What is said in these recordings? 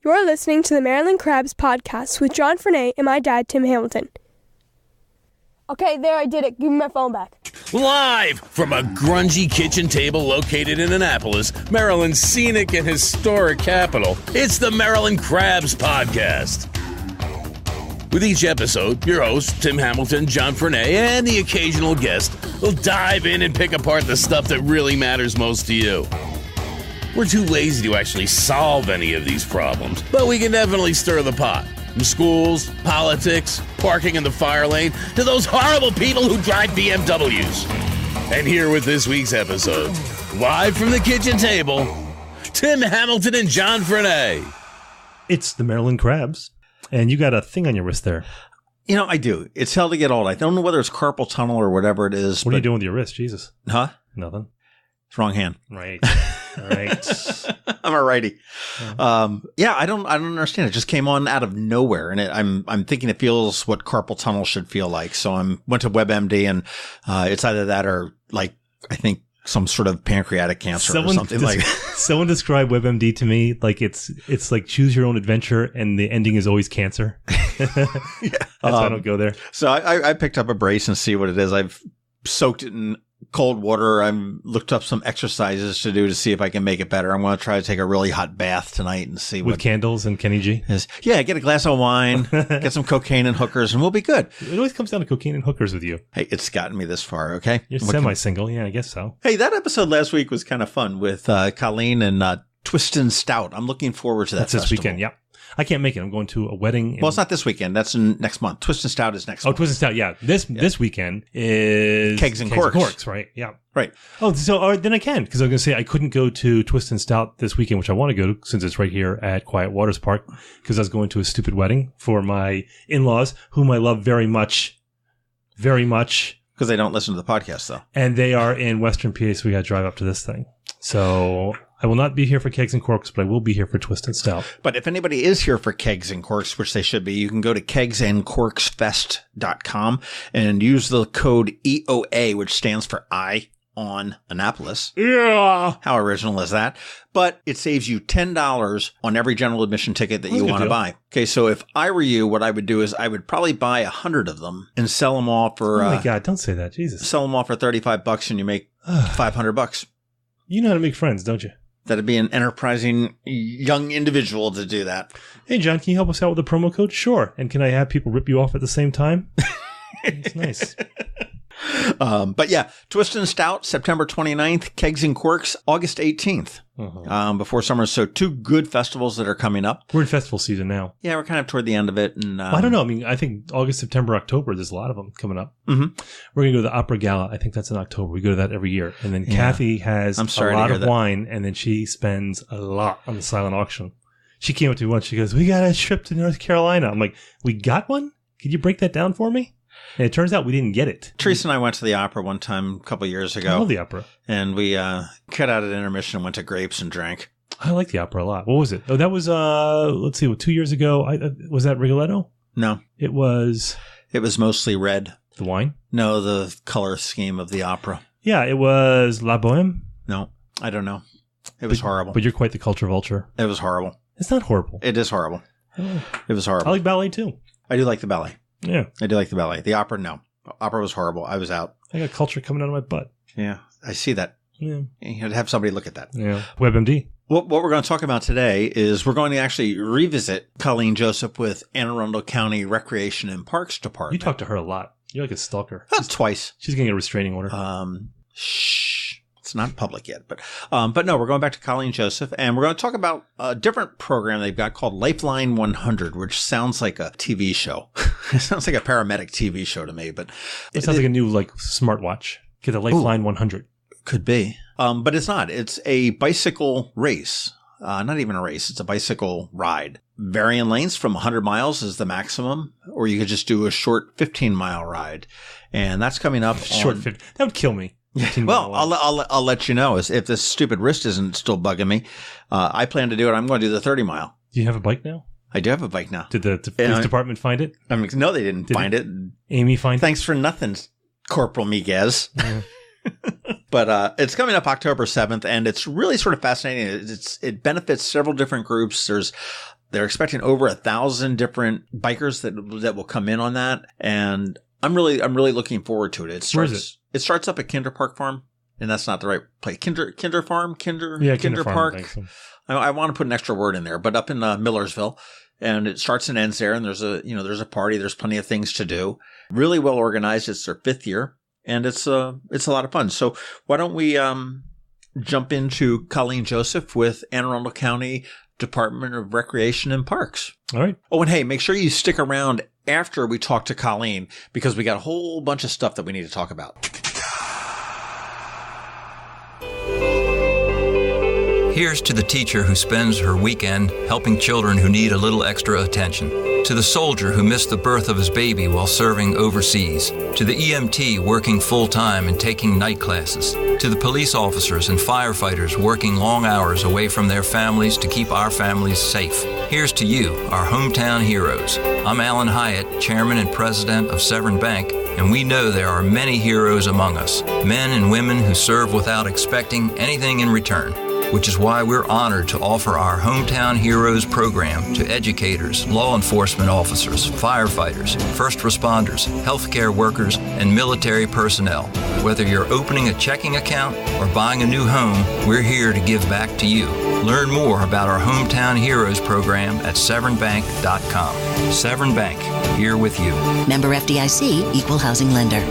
You're listening to the Maryland Crabs podcast with John Frenay and my dad, Tim Hamilton. Okay, there, I did it. Give me my phone back. Live from a grungy kitchen table located in Annapolis, Maryland's scenic and historic capital, it's the Maryland Crabs podcast. With each episode, your hosts, Tim Hamilton, John Frenay, and the occasional guest will dive in and pick apart the stuff that really matters most to you. We're too lazy to actually solve any of these problems, but we can definitely stir the pot. From schools, politics, parking in the fire lane, to those horrible people who drive BMWs. And here with this week's episode, live from the kitchen table, Tim Hamilton and John Frenay. It's the Maryland Crabs, and you got a thing on your wrist there. You know, I do. It's hell to get old. I don't know whether it's carpal tunnel or whatever it is. What are you doing with your wrist? Jesus. Huh? Nothing. It's wrong hand. Right. Right. I'm a righty. Yeah, I don't understand. It just came on out of nowhere, and I'm thinking it feels what carpal tunnel should feel like. So went to WebMD, and it's either that or I think some sort of pancreatic cancer or something like that. Someone described WebMD to me like it's like choose your own adventure, and the ending is always cancer. Yeah. That's why I don't go there. So I picked up a brace and see what it is. I've soaked it in cold water. I've looked up some exercises to do to see if I can make it better. I'm going to try to take a really hot bath tonight and see with candles and Kenny G. Yeah, get a glass of wine, get some cocaine and hookers, and we'll be good. It always comes down to cocaine and hookers with you. Hey, it's gotten me this far, okay? You're semi-single. Yeah, I guess so. Hey, that episode last week was kind of fun with Colleen and Twistin' Stout. I'm looking forward to that. That's this weekend, yeah. I can't make it. I'm going to a wedding. Well, it's not this weekend. That's next month. Twistin' Stout is next month. Oh, Twistin' Stout, yeah. This weekend is Kegs and Corks, right? Yeah. Right. Oh, so then I can, because I was going to say I couldn't go to Twistin' Stout this weekend, which I want to go to since it's right here at Quiet Waters Park, because I was going to a stupid wedding for my in-laws, whom I love very much, very much. Because they don't listen to the podcast, though. And they are in Western PA, so we got to drive up to this thing. So I will not be here for Kegs and Corks, but I will be here for Twistin' Stout. But if anybody is here for Kegs and Corks, which they should be, you can go to kegsandcorksfest.com and use the code EOA, which stands for I on Annapolis. Yeah. How original is that? But it saves you $10 on every general admission ticket that you want to buy. Okay, so if I were you, what I would do is I would probably buy 100 of them and sell them all for... Oh my God, don't say that. Jesus. Sell them all for $35 and you make $500. You know how to make friends, don't you? That'd be an enterprising young individual to do that. Hey, John, can you help us out with the promo code? Sure. And can I have people rip you off at the same time? It's nice. But yeah, Twistin' Stout, September 29th, Kegs and Corks, August 18th, before summer. So 2 good festivals that are coming up. We're in festival season now. Yeah, we're kind of toward the end of it. And I don't know. I mean, I think August, September, October, there's a lot of them coming up. Mm-hmm. We're going to go to the Opera Gala. I think that's in October. We go to that every year. And then Kathy has a lot of wine, and then she spends a lot on the silent auction. She came up to me once. She goes, we got a trip to North Carolina. I'm like, we got one? Could you break that down for me? And it turns out we didn't get it. Teresa and I went to the opera one time a couple years ago. I love the opera. And we cut out at intermission and went to Grapes and drank. I like the opera a lot. What was it? Oh, that was, let's see, 2 years ago. Was that Rigoletto? No. It was mostly red. The wine? No, the color scheme of the opera. Yeah, it was La Boheme. No, I don't know. It was horrible. But you're quite the culture vulture. It was horrible. It's not horrible. It is horrible. Oh. It was horrible. I like ballet too. I do like the ballet. Yeah. I do like the ballet. The opera, no. Opera was horrible. I was out. I got culture coming out of my butt. Yeah, I see that. Yeah. You had to have somebody look at that. Yeah. WebMD. What we're going to talk about today is we're going to actually revisit Colleen Joseph with Anne Arundel County Recreation and Parks Department. You talk to her a lot. You're like a stalker. Twice. She's getting a restraining order. Shh. It's not public yet, but no, we're going back to Colleen Joseph, and we're going to talk about a different program they've got called Lifeline 100, which sounds like a TV show. It sounds like a paramedic TV show to me, but it sounds like a new smartwatch. Get a Lifeline 100. Could be, but it's not. It's a bicycle race. Not even a race. It's a bicycle ride. Varying lengths from 100 miles is the maximum, or you could just do a short 15-mile ride, and that's coming up. Short 15. That would kill me. Well, I'll let you know if this stupid wrist isn't still bugging me. I plan to do it. I'm going to do the 30-mile. Do you have a bike now? I do have a bike now. Did the police department find it? I mean, no, they didn't find it. Amy find it? Thanks for nothing, Corporal Miguez. Yeah. But it's coming up October 7th, and it's really sort of fascinating. It benefits several different groups. There's They're expecting over 1,000 different bikers that will come in on that. And I'm really looking forward to it. Where is it? It starts up at Kinder Park Farm, and that's not the right place. Kinder Park. So. I want to put an extra word in there, but up in Millersville, and it starts and ends there. And there's a party. There's plenty of things to do. Really well organized. It's their 5th year, and it's a lot of fun. So why don't we jump into Colleen Joseph with Anne Arundel County Department of Recreation and Parks. All right. Oh, and hey, make sure you stick around after we talk to Colleen, because we got a whole bunch of stuff that we need to talk about. Here's to the teacher who spends her weekend helping children who need a little extra attention. To the soldier who missed the birth of his baby while serving overseas. To the EMT working full-time and taking night classes. To the police officers and firefighters working long hours away from their families to keep our families safe. Here's to you, our hometown heroes. I'm Alan Hyatt, Chairman and President of Severn Bank, and we know there are many heroes among us. Men and women who serve without expecting anything in return. Which is why we're honored to offer our Hometown Heroes program to educators, law enforcement officers, firefighters, first responders, healthcare workers, and military personnel. Whether you're opening a checking account or buying a new home, we're here to give back to you. Learn more about our Hometown Heroes program at severnbank.com. Severn Bank, here with you. Member FDIC, Equal Housing Lender.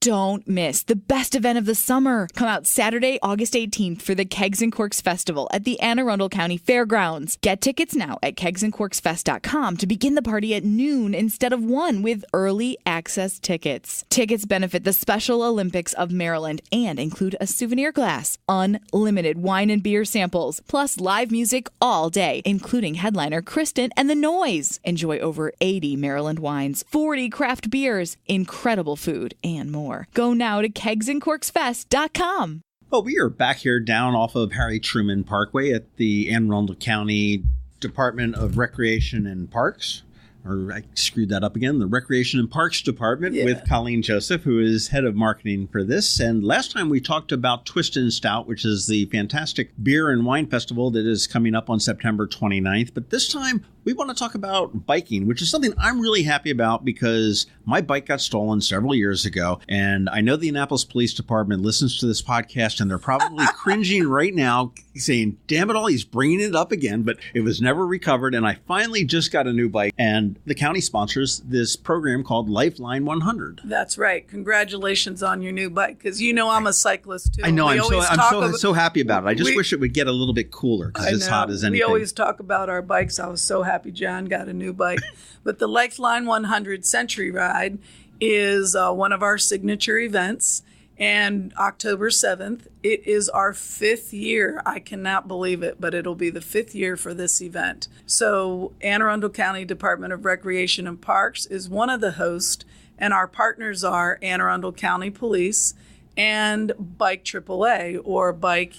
Don't miss the best event of the summer. Come out Saturday, August 18th for the Kegs and Corks Festival at the Anne Arundel County Fairgrounds. Get tickets now at kegsandcorksfest.com to begin the party at noon instead of 1 with early access tickets. Tickets benefit the Special Olympics of Maryland and include a souvenir glass, unlimited wine and beer samples, plus live music all day, including headliner Kristen and the Noise. Enjoy over 80 Maryland wines, 40 craft beers, incredible food, and more. Go now to kegsandcorksfest.com. Well, we are back here down off of Harry Truman Parkway at the Anne Arundel County Department of Recreation and Parks. Or I screwed that up again. The Recreation and Parks Department with Colleen Joseph, who is head of marketing for this. And last time we talked about Twist and Stout, which is the fantastic beer and wine festival that is coming up on September 29th. But this time we want to talk about biking, which is something I'm really happy about because my bike got stolen several years ago. And I know the Annapolis Police Department listens to this podcast and they're probably cringing right now saying, damn it all, he's bringing it up again. But it was never recovered. And I finally just got a new bike. And the county sponsors this program called Lifeline 100. That's right. Congratulations on your new bike, because you know I'm a cyclist too. I know. I'm so happy about it. I just wish it would get a little bit cooler because it's hot as anything. We always talk about our bikes. I was so happy John got a new bike. But the Lifeline 100 Century Ride is one of our signature events. And October 7th, it is our 5th year. I cannot believe it, but it'll be the 5th year for this event. So Anne Arundel County Department of Recreation and Parks is one of the hosts, and our partners are Anne Arundel County Police and Bike AAA, or Bike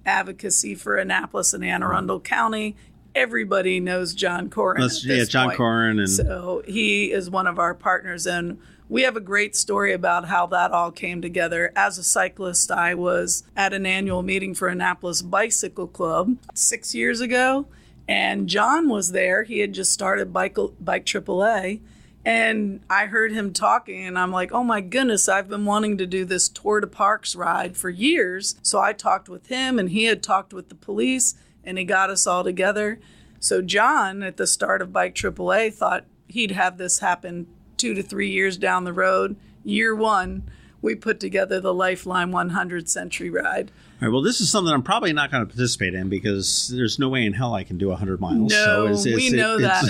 Advocacy for Annapolis and Anne Arundel County. Everybody knows John Corrin. John Corrin. And so he is one of our partners, and we have a great story about how that all came together. As a cyclist, I was at an annual meeting for Annapolis Bicycle Club 6 years ago, and John was there. He had just started Bike AAA, and I heard him talking, and I'm like, oh my goodness, I've been wanting to do this Tour de Parks ride for years. So I talked with him, and he had talked with the police, and he got us all together. So John, at the start of Bike AAA, thought he'd have this happen 2 to 3 years down the road. Year 1, we put together the Lifeline 100 Century Ride. All right, well, this is something I'm probably not going to participate in because there's no way in hell I can do 100 miles. No, we know that.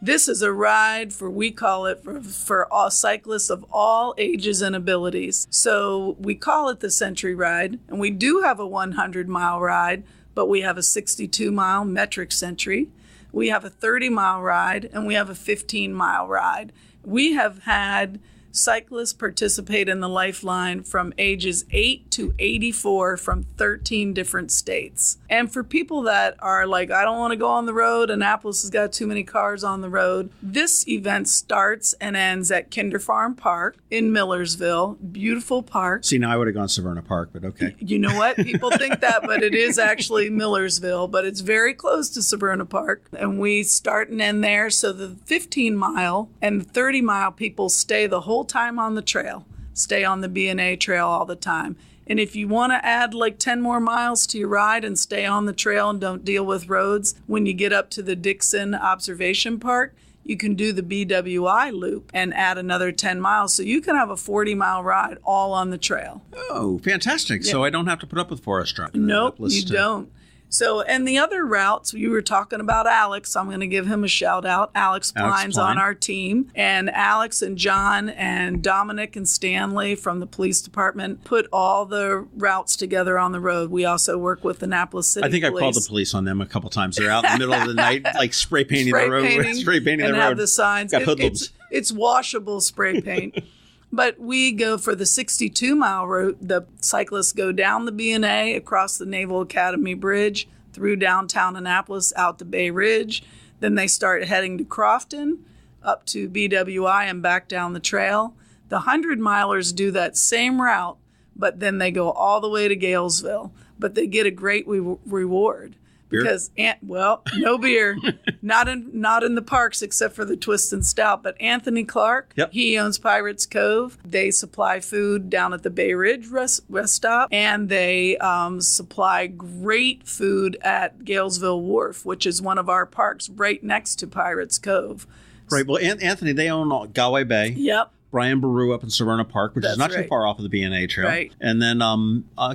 This is a ride we call it for all cyclists of all ages and abilities. So we call it the Century Ride, and we do have a 100-mile ride, but we have a 62-mile metric century. We have a 30-mile ride, and we have a 15-mile ride. We have had Cyclists participate in the Lifeline from ages 8 to 84 from 13 different states. And for people that are like, I don't want to go on the road, Annapolis has got too many cars on the road, this event starts and ends at Kinder Farm Park in Millersville. Beautiful park. See, now I would have gone Severna Park, but okay. You know what? People think that, but it is actually Millersville, but it's very close to Severna Park. And we start and end there. So the 15-mile and the 30-mile people stay the whole time on the trail, stay on the B&A trail all the time. And if you want to add like 10 more miles to your ride and stay on the trail and don't deal with roads, when you get up to the Dixon Observation Park, you can do the BWI loop and add another 10 miles. So you can have a 40-mile ride all on the trail. Oh, fantastic. Yeah. So I don't have to put up with forest driving. Nope, you don't. So, and the other routes, you were talking about Alex. I'm going to give him a shout out. Alex Pline's on our team. And Alex and John and Dominic and Stanley from the police department put all the routes together on the road. We also work with Annapolis City I think Police. I called the police on them a couple times. They're out in the middle of the night, like spray painting the road. Spray painting the road. And have the signs. Got hoodlums. It's washable spray paint. But we go for the 62-mile route. The cyclists go down the B&A, across the Naval Academy Bridge, through downtown Annapolis, out to Bay Ridge. Then they start heading to Crofton, up to BWI, and back down the trail. The 100-milers do that same route, but then they go all the way to Galesville. But they get a great reward. Beer? Because, no beer, not in the parks except for the Twist and Stout. But Anthony Clark, He owns Pirates Cove. They supply food down at the Bay Ridge rest stop, and they supply great food at Galesville Wharf, which is one of our parks right next to Pirates Cove. Right. Well, Anthony, they own Galway Bay. Yep. Brian Baru up in Severna Park, which is not too far off of the B&A trail. Right. And then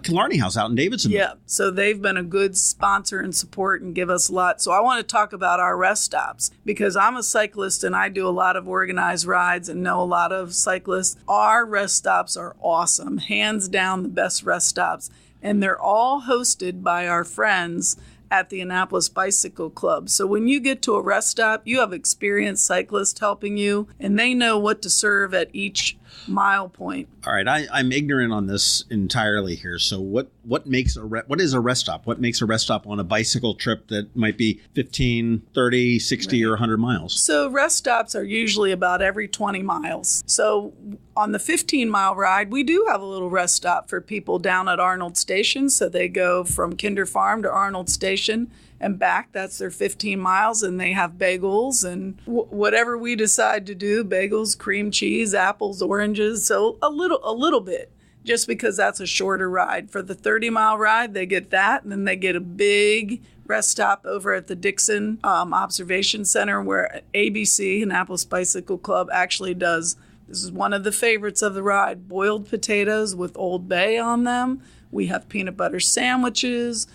Killarney House out in Davidson. Yeah. So they've been a good sponsor and support and give us a lot. So I want to talk about our rest stops because I'm a cyclist and I do a lot of organized rides and know a lot of cyclists. Our rest stops are awesome. Hands down the best rest stops. And they're all hosted by our friends at the Annapolis Bicycle Club. So when you get to a rest stop, you have experienced cyclists helping you, and they know what to serve at each mile point. All right, I'm ignorant on this entirely here. So what is a rest stop? What makes a rest stop on a bicycle trip that might be 15, 30, 60, or 100 miles? So rest stops are usually about every 20 miles. So on the 15-mile ride, we do have a little rest stop for people down at Arnold Station. So they go from Kinder Farm to Arnold Station and back. That's their 15 miles, and they have bagels and whatever we decide to do, bagels, cream cheese, apples, oranges, so a little bit, just because that's a shorter ride. For the 30-mile ride, they get that, and then they get a big rest stop over at the Dixon Observation Center where ABC, Annapolis Bicycle Club, actually does, this is one of the favorites of the ride, boiled potatoes with Old Bay on them. We have peanut butter sandwiches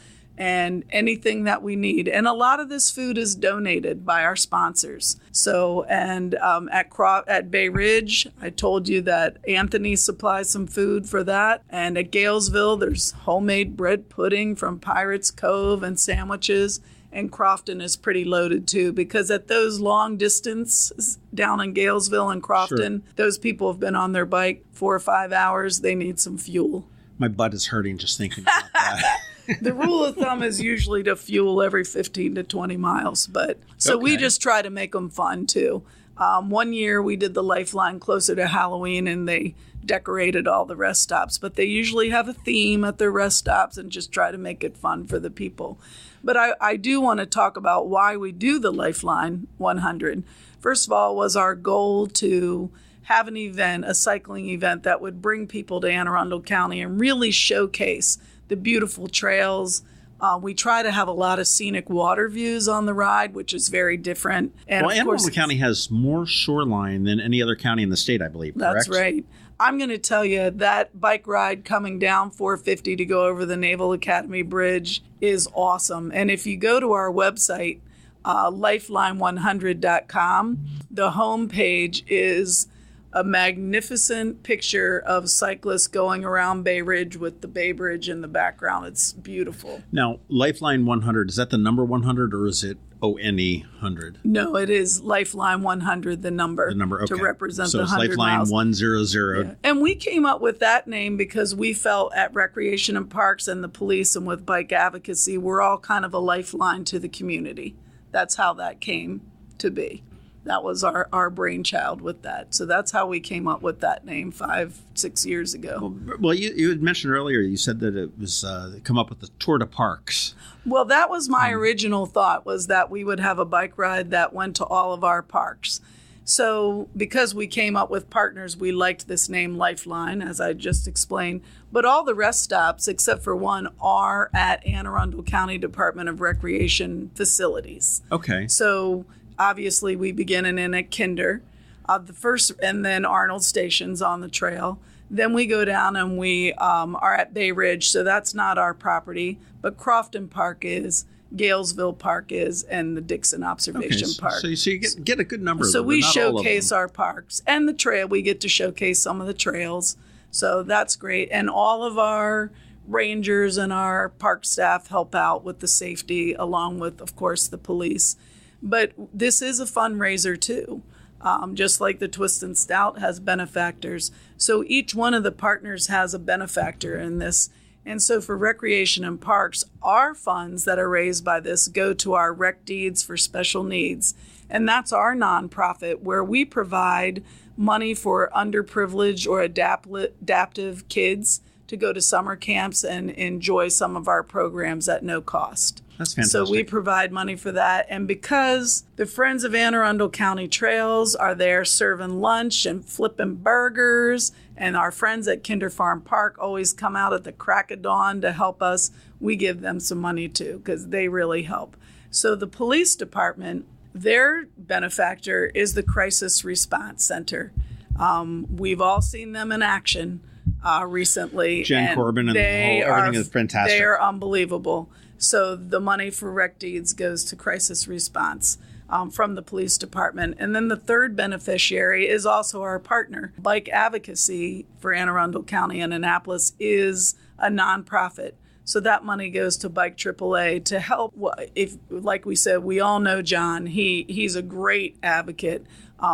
and anything that we need. And a lot of this food is donated by our sponsors. So, and at Bay Ridge, I told you that Anthony supplies some food for that. And at Galesville, there's homemade bread pudding from Pirates Cove and sandwiches. And Crofton is pretty loaded too, because at those long distances down in Galesville and Crofton, those people have been on their bike 4 or 5 hours. They need some fuel. My butt is hurting just thinking about that. The rule of thumb is usually to fuel every 15 to 20 miles. But so we just try to make them fun too. One year we did the Lifeline closer to Halloween and they decorated all the rest stops. But they usually have a theme at their rest stops and just try to make it fun for the people. But I do want to talk about why we do the Lifeline 100. First of all, was our goal to have an event, a cycling event that would bring people to Anne Arundel County and really showcase the beautiful trails. We try to have a lot of scenic water views on the ride, which is very different. And Anne Arundel County has more shoreline than any other county in the state, I believe, correct? That's right. I'm going to tell you that bike ride coming down 450 to go over the Naval Academy Bridge is awesome. And if you go to our website, lifeline100.com, the homepage is a magnificent picture of cyclists going around Bay Ridge with the Bay Bridge in the background. It's beautiful. Now, Lifeline 100, is that the number 100 or is it ONE 100? No, it is Lifeline 100, the number. The number, okay. To represent so the 100 Lifeline miles. 100. Yeah. And we came up with that name because we felt at Recreation and Parks and the police and with bike advocacy, we're all kind of a lifeline to the community. That's how that came to be. That was our brainchild with that. So that's how we came up with that name 5-6 years ago. Well, you had mentioned earlier, you said that it was come up with the Tour de Parks. Well, that was my original thought, was that we would have a bike ride that went to all of our parks. So because we came up with partners, we liked this name Lifeline, as I just explained. But all the rest stops, except for one, are at Anne Arundel County Department of Recreation facilities. Okay. So obviously, we begin in at Kinder, the first, and then Arnold Station's on the trail. Then we go down and we are at Bay Ridge, so that's not our property, but Crofton Park is, Galesville Park is, and the Dixon Observation Park. So you get a good number of them. So we showcase our parks and the trail. We get to showcase some of the trails, so that's great. And all of our rangers and our park staff help out with the safety, along with, of course, the police. But this is a fundraiser, too, just like the Twist and Stout has benefactors. So each one of the partners has a benefactor in this. And so for Recreation and Parks, our funds that are raised by this go to our Rec Deeds for Special Needs. And that's our nonprofit where we provide money for underprivileged or adaptive kids to go to summer camps and enjoy some of our programs at no cost. That's fantastic. So we provide money for that. And because the Friends of Anne Arundel County Trails are there serving lunch and flipping burgers, and our friends at Kinder Farm Park always come out at the crack of dawn to help us, we give them some money too, because they really help. So the police department, their benefactor is the Crisis Response Center. We've all seen them in action recently. Jen Corbin and everything is fantastic. They are unbelievable. So the money for Rec Deeds goes to Crisis Response from the police department. And then the third beneficiary is also our partner. Bike Advocacy for Anne Arundel County and Annapolis is a nonprofit. So that money goes to Bike AAA to help. If, like we said, we all know John. He's a great advocate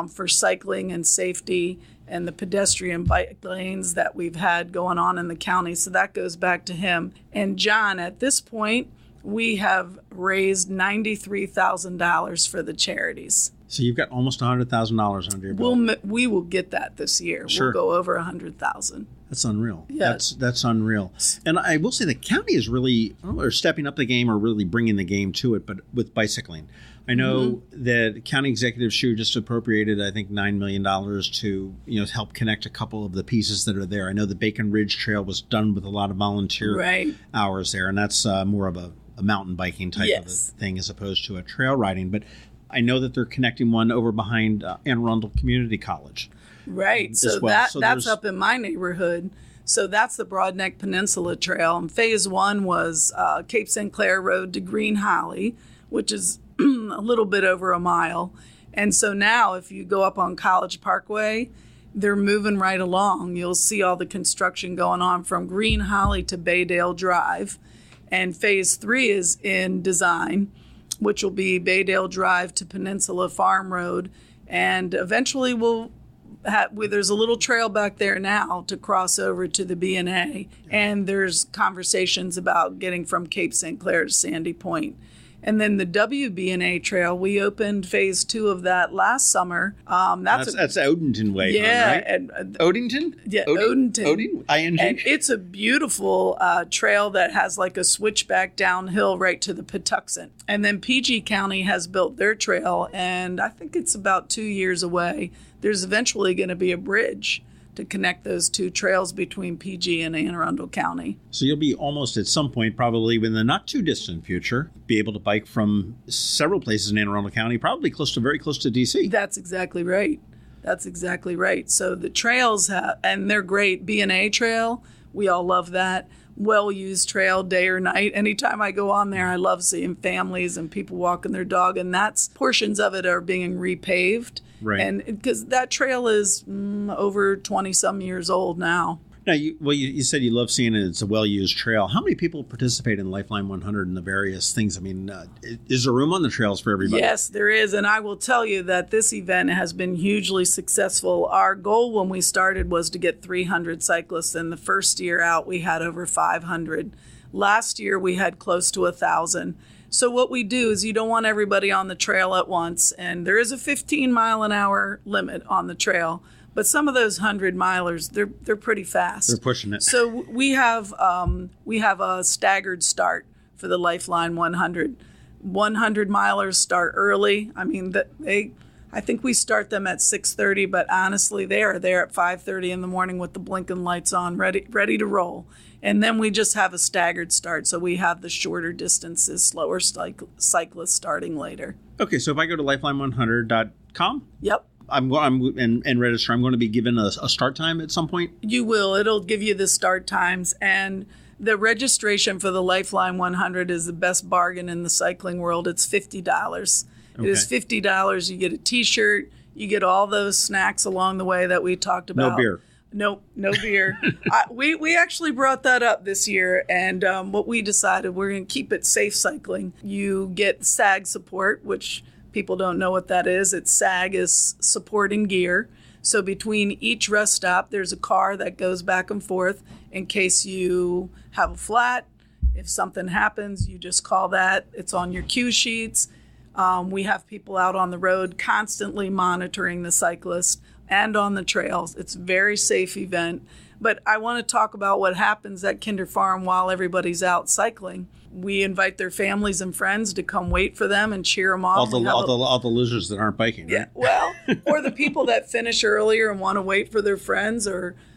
for cycling and safety and the pedestrian bike lanes that we've had going on in the county. So that goes back to him. And John, at this point, we have raised $93,000 for the charities. So you've got almost $100,000 under your belt. We will get that this year. Sure. We'll go over $100,000. That's unreal. Yeah. That's unreal. And I will say the county is really, I don't know, stepping up the game or really bringing the game to it, but with bicycling. I know that County Executive Shu just appropriated, I think, $9 million to help connect a couple of the pieces that are there. I know the Bacon Ridge Trail was done with a lot of volunteer hours there, and that's more of a mountain biking type of a thing as opposed to a trail riding. But I know that they're connecting one over behind Anne Arundel Community College. Right. So that's up in my neighborhood. So that's the Broadneck Peninsula Trail. And phase one was Cape St. Clair Road to Green Holly, which is a little bit over a mile. And so now if you go up on College Parkway, they're moving right along. You'll see all the construction going on from Green Holly to Baydale Drive. And phase 3 is in design, which will be Baydale Drive to Peninsula Farm Road. And eventually there's a little trail back there now to cross over to the B&A. And there's conversations about getting from Cape St. Clair to Sandy Point. And then the WB&A Trail, we opened phase 2 of that last summer. That's Odenton way. Yeah. Right? And, Odenton? Yeah, Odenton. ING? And it's a beautiful trail that has like a switchback downhill right to the Patuxent. And then PG County has built their trail, and I think it's about 2 years away. There's eventually going to be a bridge to connect those two trails between PG and Anne Arundel County. So you'll be almost at some point, probably within the not too distant future, be able to bike from several places in Anne Arundel County, probably very close to DC. That's exactly right. So the trails, and they're great. B&A Trail, we all love that. Well-used trail day or night. Anytime I go on there, I love seeing families and people walking their dog, and that's portions of it are being repaved. Right. And because that trail is over 20-some years old now. Now, you said you love seeing it. It's a well-used trail. How many people participate in Lifeline 100 and the various things? I mean, is there room on the trails for everybody? Yes, there is. And I will tell you that this event has been hugely successful. Our goal when we started was to get 300 cyclists. And the first year out, we had over 500. Last year, we had close to 1,000. So what we do is you don't want everybody on the trail at once. And there is a 15-mile-an-hour limit on the trail. But some of those 100-milers, they're pretty fast. They're pushing it. So we have a staggered start for the Lifeline 100. 100-milers start early. I mean, I think we start them at 6:30, but honestly, they are there at 5:30 in the morning with the blinking lights on, ready to roll. And then we just have a staggered start, so we have the shorter distances, slower cyclists starting later. Okay, so if I go to lifeline100.com? Yep. and register, I'm going to be given a start time at some point? You will. It'll give you the start times. And the registration for the Lifeline 100 is the best bargain in the cycling world. It's $50. Okay. It is $50. You get a T-shirt. You get all those snacks along the way that we talked about. No beer. No beer. We actually brought that up this year, and what we decided, we're going to keep it safe cycling. You get SAG support, which people don't know what that is. SAG is supporting gear. So between each rest stop, there's a car that goes back and forth in case you have a flat. If something happens, you just call that. It's on your cue sheets. We have people out on the road constantly monitoring the cyclist and on the trails. It's a very safe event. But I want to talk about what happens at Kinder Farm while everybody's out cycling. We invite their families and friends to come wait for them and cheer them on. All the losers that aren't biking, right? Yeah, well, or the people that finish earlier and want to wait for their friends.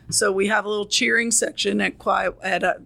So we have a little cheering section at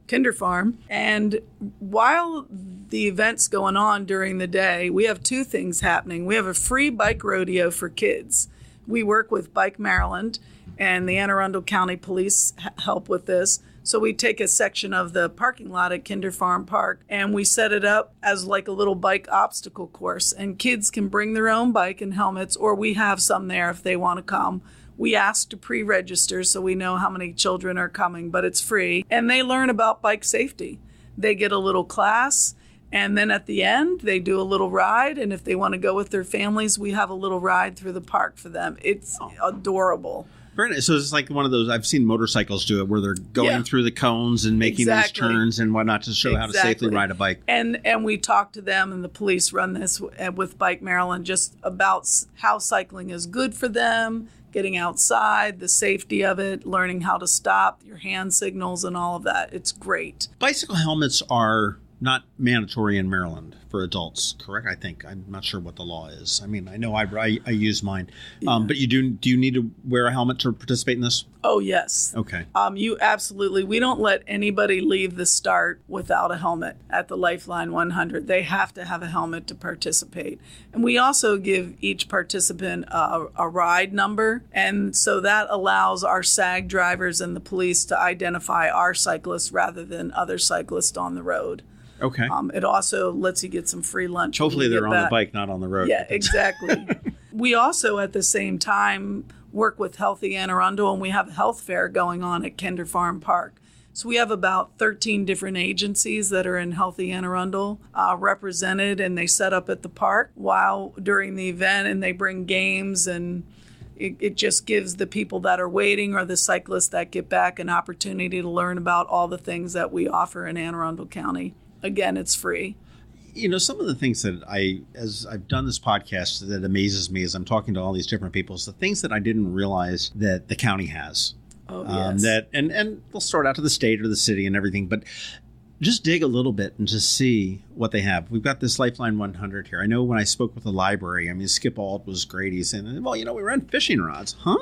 Kinder Farm. And while the event's going on during the day, we have two things happening. We have a free bike rodeo for kids. We work with Bike Maryland, and the Anne Arundel County Police help with this. So we take a section of the parking lot at Kinder Farm Park, and we set it up as like a little bike obstacle course. And kids can bring their own bike and helmets, or we have some there if they want to come. We ask to pre-register so we know how many children are coming, but it's free. And they learn about bike safety. They get a little class, and then at the end, they do a little ride. And if they want to go with their families, we have a little ride through the park for them. It's adorable. Very nice. So it's like one of those, I've seen motorcycles do it, where they're going through the cones and making these turns and whatnot to show how to safely ride a bike. And we talk to them, and the police run this with Bike Maryland, just about how cycling is good for them, getting outside, the safety of it, learning how to stop, your hand signals and all of that. It's great. Bicycle helmets are not mandatory in Maryland for adults, correct? I think. I'm not sure what the law is. I mean, I know I use mine. But do you need to wear a helmet to participate in this? Oh, yes. Okay. You absolutely. We don't let anybody leave the start without a helmet at the Lifeline 100. They have to have a helmet to participate. And we also give each participant a ride number. And so that allows our SAG drivers and the police to identify our cyclists rather than other cyclists on the road. Okay. It also lets you get some free lunch. Hopefully they're on the bike, not on the road. Yeah, exactly. We also, at the same time, work with Healthy Anne Arundel, and we have a health fair going on at Kinder Farm Park. So we have about 13 different agencies that are in Healthy Anne Arundel represented, and they set up at the park while during the event, and they bring games, and it just gives the people that are waiting or the cyclists that get back an opportunity to learn about all the things that we offer in Anne Arundel County. Again, it's free. You know, some of the things that as I've done this podcast that amazes me as I'm talking to all these different people is the things that I didn't realize that the county has. Oh, yes. And they'll start out to the state or the city and everything, but just dig a little bit and just see what they have. We've got this Lifeline 100 here. I know when I spoke with the library, I mean, Skip Auld was great. He's saying, well, we ran fishing rods. Huh?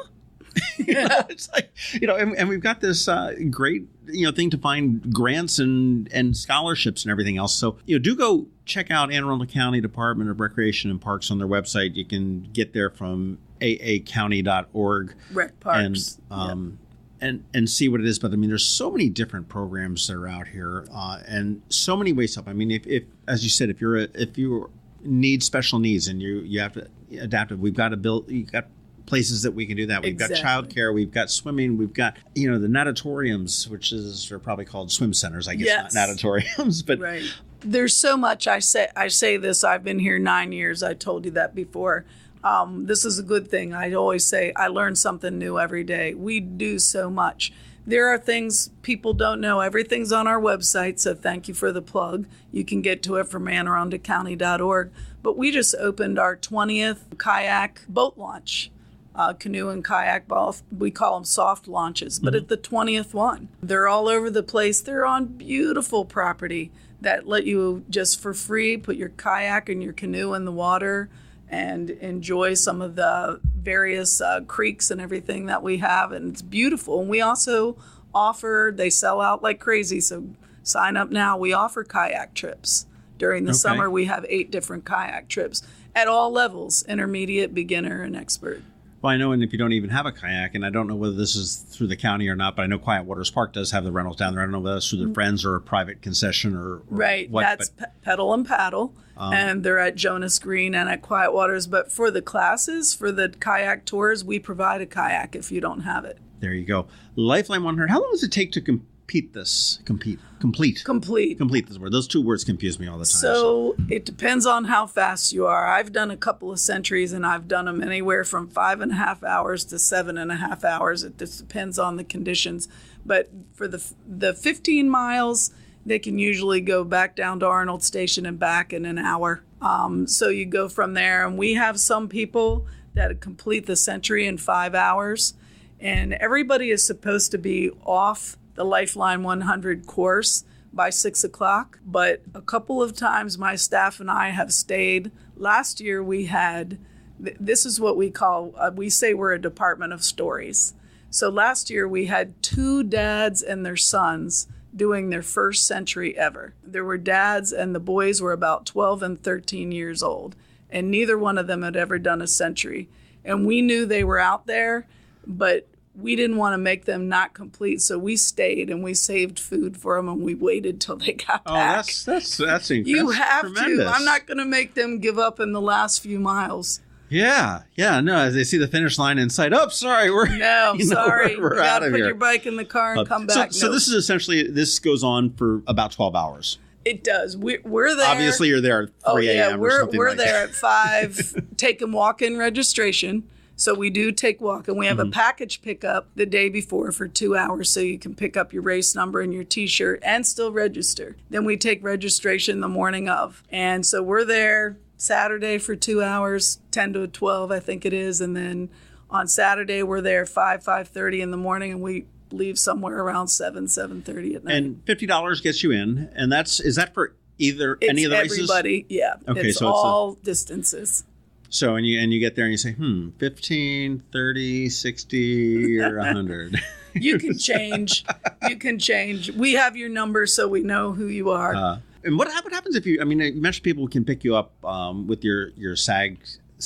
It's like, and we've got this great, thing to find grants and scholarships and everything else. So, do go check out Anne Arundel County Department of Recreation and Parks on their website. You can get there from aacounty.org. Rec Parks. And see what it is. But I mean, there's so many different programs that are out here and so many ways to help. I mean, if as you said, if you need special needs and you have to adapt it, we've got places that we can do that. We've got childcare, we've got swimming, we've got, the natatoriums, which are probably called swim centers, I guess, not natatoriums. But right. There's so much. I say this, I've been here 9 years. I told you that before. This is a good thing. I always say I learn something new every day. We do so much. There are things people don't know. Everything's on our website, so thank you for the plug. You can get to it from AnneArundelCounty.org. But we just opened our 20th kayak boat launch. Canoe and kayak, both. We call them soft launches, but it's the 20th one. They're all over the place. They're on beautiful property that let you just for free put your kayak and your canoe in the water and enjoy some of the various creeks and everything that we have. And it's beautiful. And we also offer, they sell out like crazy, so sign up now. We offer kayak trips. During the summer, we have 8 different kayak trips at all levels, intermediate, beginner, and expert. Well, I know, and if you don't even have a kayak, and I don't know whether this is through the county or not, but I know Quiet Waters Park does have the rentals down there. I don't know whether it's through their friends or a private concession or right. what. That's Pedal and Paddle, and they're at Jonas Green and at Quiet Waters. But for the classes, for the kayak tours, we provide a kayak if you don't have it. There you go. Lifeline 100. How long does it take to complete this? Complete this word. Those 2 words confuse me all the time. So it depends on how fast you are. I've done a couple of centuries, and I've done them anywhere from 5.5 hours to 7.5 hours. It just depends on the conditions. But for the 15 miles, they can usually go back down to Arnold Station and back in an hour. So you go from there, and we have some people that complete the century in 5 hours, and everybody is supposed to be off the Lifeline 100 course by 6 o'clock. But a couple of times my staff and I have stayed. Last year we had, this is what we call, we say we're a department of stories. So last year we had 2 dads and their sons doing their first century ever. There were dads and the boys were about 12 and 13 years old, and neither one of them had ever done a century. And we knew they were out there, but we didn't want to make them not complete, so we stayed and we saved food for them and we waited till they got back. That's incredible. You have tremendous. to. I'm not going to make them give up in the last few miles. Yeah. No, as they see the finish line in sight. Oh, sorry, sorry. We're you out of put here. Your bike in the car and come back. So this is essentially, this goes on for about 12 hours. It does. We're there. Obviously, you're there at 3 a.m. or something we're there at 5, taking walk-in registration. So we do take walk, and we have a package pickup the day before for 2 hours, so you can pick up your race number and your T-shirt and still register. Then we take registration the morning of. And so we're there Saturday for 2 hours, 10 to 12, I think it is. And then on Saturday, we're there 5:30 in the morning, and we leave somewhere around 7:30 at night. And $50 gets you in, and is that for any of the races? Everybody, yeah. Okay, it's all distances. So, and you get there and you say, 15, 30, 60, or 100. You can change. We have your number so we know who you are. And what happens if you mentioned people can pick you up with your SAG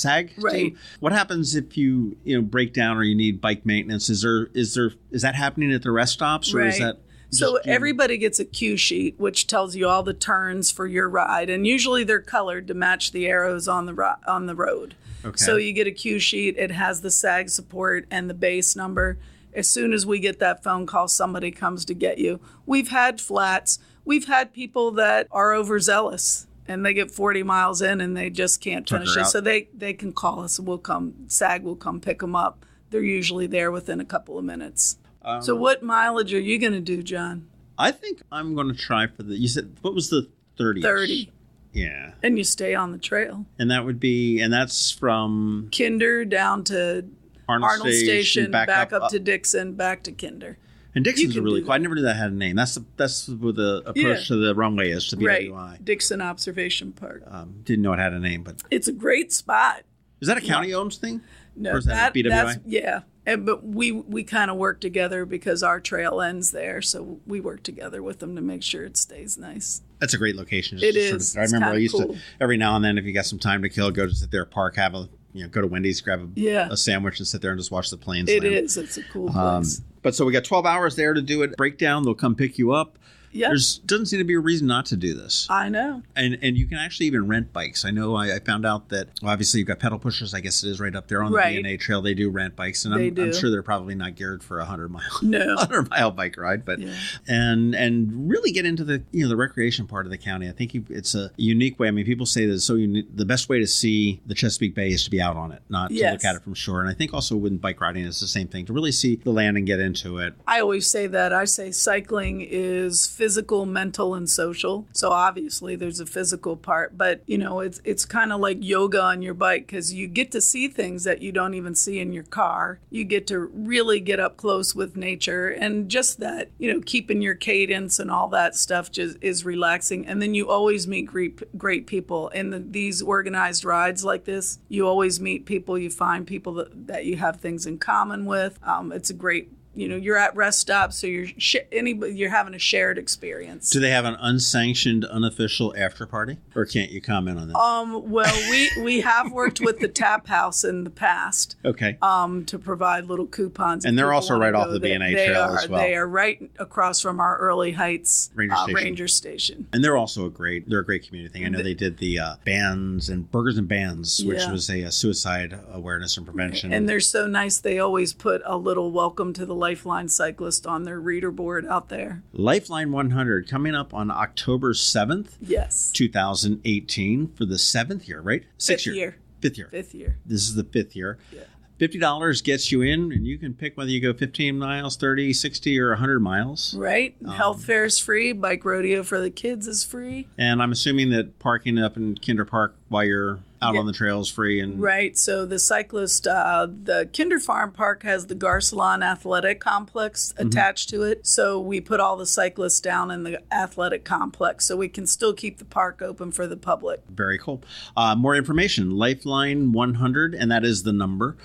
right. team. What happens if you break down or you need bike maintenance? Is that happening at the rest stops, or is that? So everybody gets a cue sheet, which tells you all the turns for your ride, and usually they're colored to match the arrows on the road. Okay. So you get a cue sheet. It has the SAG support and the base number. As soon as we get that phone call, somebody comes to get you. We've had flats. We've had people that are overzealous, and they get 40 miles in and they just can't finish it. So they can call us, and SAG will come pick them up. They're usually there within a couple of minutes. So what mileage are you going to do, John? I think I'm going to try for you said, what was the 30? 30. Yeah. And you stay on the trail. And that's from? Kinder down to Arnold Station, back up to Dixon, back to Kinder. And Dixon's really cool. I never knew that had a name. That's what the approach to the runway is to BWI. Right. Dixon Observation Park. Didn't know it had a name, but it's a great spot. Is that a county-owned thing? No, or is that BWI? Yeah. But we kind of work together because our trail ends there, so we work together with them to make sure it stays nice. That's a great location. It is. I remember I used to every now and then, if you got some time to kill, go to sit there at park, go to Wendy's, grab a sandwich, and sit there and just watch the planes. It is. It's a cool place. But so we got 12 hours there to do it. Breakdown. They'll come pick you up. Yep. Doesn't seem to be a reason not to do this. I know. And you can actually even rent bikes. I know I found out that, well, obviously you've got pedal pushers. I guess it is right up there on the B&A trail. They do rent bikes. And I'm sure they're probably not geared for a 100-mile bike ride. But and really get into the recreation part of the county. I think it's a unique way. I mean, people say that it's so unique. The best way to see the Chesapeake Bay is to be out on it, not to look at it from shore. And I think also with bike riding, it's the same thing, to really see the land and get into it. I always say that. I say cycling is physical, mental, and social. So obviously there's a physical part, but it's kind of like yoga on your bike, because you get to see things that you don't even see in your car. You get to really get up close with nature, and just that, keeping your cadence and all that stuff just is relaxing. And then you always meet great people in these organized rides like this. You always meet people. You find people that you have things in common with. It's a great, you're at rest stops, so you're having a shared experience. Do they have an unsanctioned, unofficial after party, or can't you comment on that? Well, we have worked with the Tap House in the past. Okay. To provide little coupons, and they're also right off the B&A trail as well. They are right across from our Early Heights Ranger Station. And they're also a great community thing. I know they did the bands and Burgers and Bands, which was a suicide awareness and prevention. And they're so nice. They always put a little welcome to the Lifeline cyclist on their reader board out there. Lifeline 100 coming up on October 7th. Yes. 2018 for the 7th year, right? Fifth year. This is the 5th year. Yeah. $50 gets you in, and you can pick whether you go 15 miles, 30, 60, or 100 miles. Right. Health fair is free. Bike rodeo for the kids is free. And I'm assuming that parking up in Kinder Park while you're out on the trail is free. And right. So the cyclist, the Kinder Farm Park has the Garcelon Athletic Complex attached to it. So we put all the cyclists down in the athletic complex, so we can still keep the park open for the public. Very cool. More information, Lifeline 100, and that is the number,